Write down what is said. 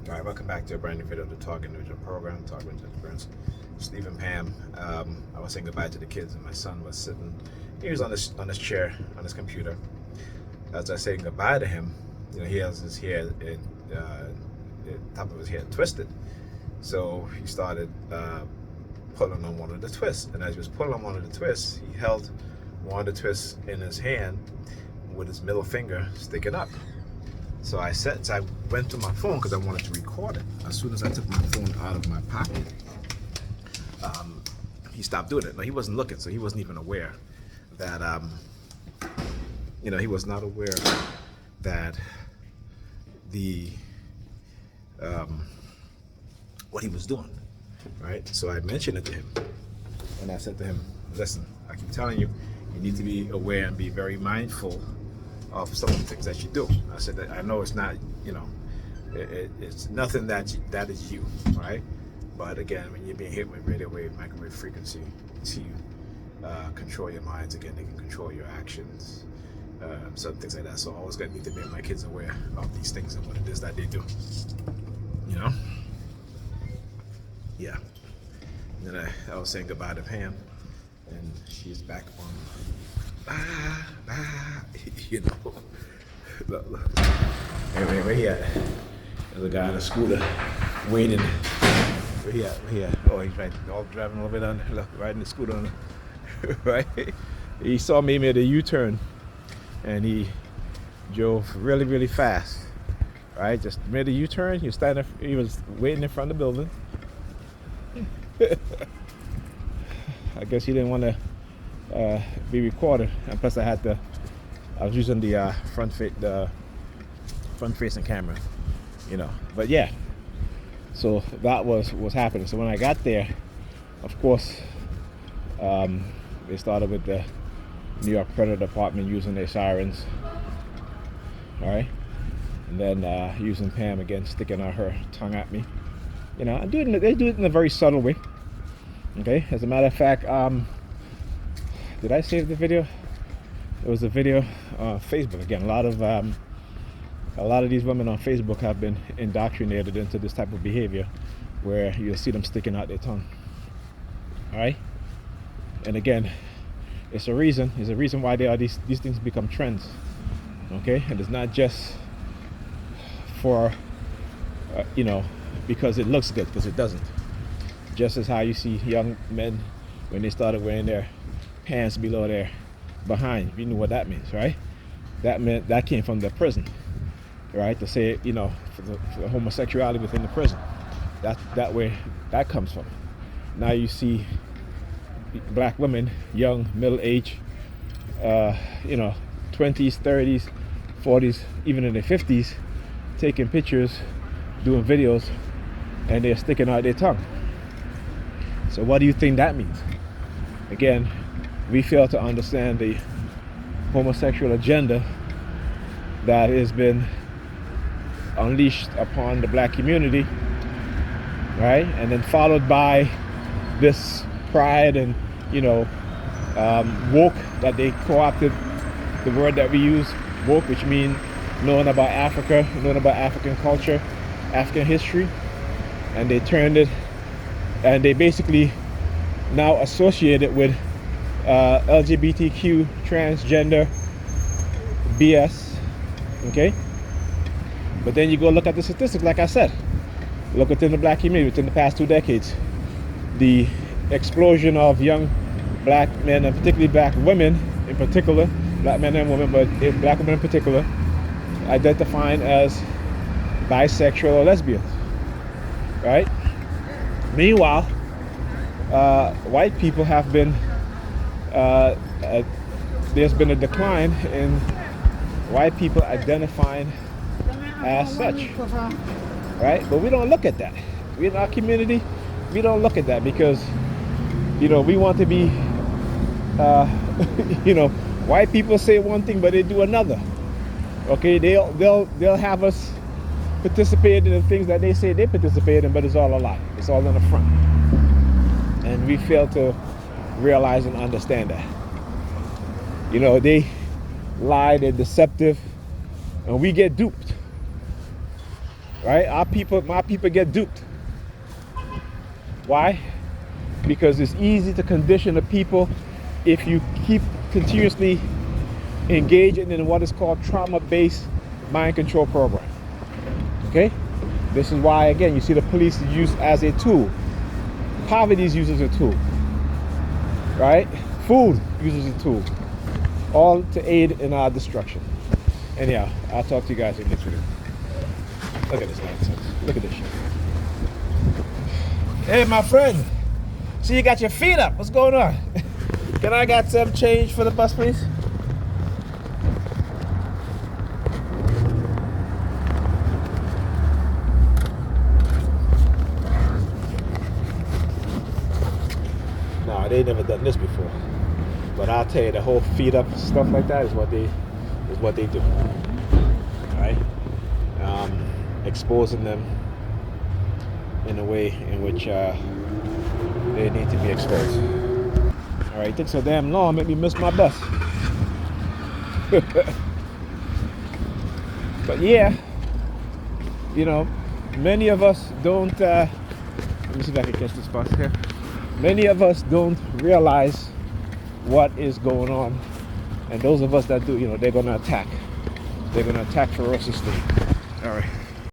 All right, welcome back to a brand new video of the Talk Individual program, Talk Individual Experience. Steve and Pam. I was saying goodbye to the kids, and my son was sitting. He was on this chair on his computer. As I say goodbye to him, he has his hair, the top of his hair twisted. So he started pulling on one of the twists, and as he was pulling on one of the twists, he held one of the twists in his hand with his middle finger sticking up. So I went to my phone because I wanted to record it. As soon as I took my phone out of my pocket, he stopped doing it. No, he wasn't looking, so he wasn't even aware that, he was not aware that what he was doing, right? So I mentioned it to him, and I said to him, listen, I keep telling you, you need to be aware and be very mindful of some of the things that you do. I said that I know it's not, it's nothing that is you, right? But again, when you're being hit with radio wave, microwave frequency, to control your minds, again, they can control your actions, some things like that. So I always got need to make my kids aware of these things and what it is that they do. Yeah. And then I was saying goodbye to Pam, and she's back on. Look. Hey, where he at? There's a guy on a scooter waiting. Where he at? Oh, he's right. All driving over down. Look, riding the scooter on right. He saw me, made a U-turn, and he drove really, really fast. Right, just made a U-turn. He was waiting in front of the building. I guess he didn't want to be recorded, and plus I was using the front facing camera, but yeah, so that was happening. So when I got there, of course, they started with the New York Predator Department using their sirens, all right, and then using Pam again, sticking out her tongue at me. They do it in a very subtle way. Okay, as a matter of fact, did I save the video? It was a video on Facebook. Again, a lot of these women on Facebook have been indoctrinated into this type of behavior, where you'll see them sticking out their tongue. All right, and again, it's a reason. There's a reason why these things become trends. Okay, and it's not just for because it looks good, because it doesn't. Just as how you see young men when they started wearing their pants below their behind. You know what that means, right? That came from the prison, right? To say, for the homosexuality within the prison. That way that comes from. Now you see black women, young, middle-aged, 20s, 30s, 40s, even in their 50s, taking pictures, doing videos, and they're sticking out their tongue. So what do you think that means? Again, we fail to understand the homosexual agenda that has been unleashed upon the black community, right? And then followed by this pride and, woke, that they co-opted the word that we use, woke, which means knowing about Africa, knowing about African culture, African history, and they turned it, and they basically now associate it with LGBTQ, transgender BS, okay? But then you go look at the statistics, like I said. Look within the black community, within the past 2 decades, the explosion of young black men, and particularly black women in particular, black men and women, but black women in particular, identifying as bisexual or lesbians, right? Meanwhile, white people have been, there's been a decline in white people identifying as such, right? But we don't look at that. We in our community, we don't look at that because, we want to be, white people say one thing, but they do another. Okay, they'll have us participate in the things that they say they participate in, but it's all a lie. It's all in the front. And we fail to realize and understand that. They lie, they're deceptive, and we get duped. right? My people get duped. Why? Because it's easy to condition the people if you keep continuously engaging in what is called trauma-based mind control program. Okay? This is why, again, you see the police is used as a tool. Poverty is used as a tool. Right? Food used as a tool. All to aid in our destruction. Anyhow, I'll talk to you guys in the next video. Look at this nonsense. Look at this shit. Hey, my friend. See, you got your feet up. What's going on? Can I get some change for the bus, please? No, they never done this before. But I'll tell you, the whole feet up stuff like that is what they do. All right, exposing them in a way in which they need to be exposed. All right, it took so damn long, make me miss my bus. But yeah, you know, many of us don't. Let me see if I can catch this bus here. Many of us don't realize what is going on, and those of us that do, you know, they're gonna attack. They're gonna attack ferociously. All right.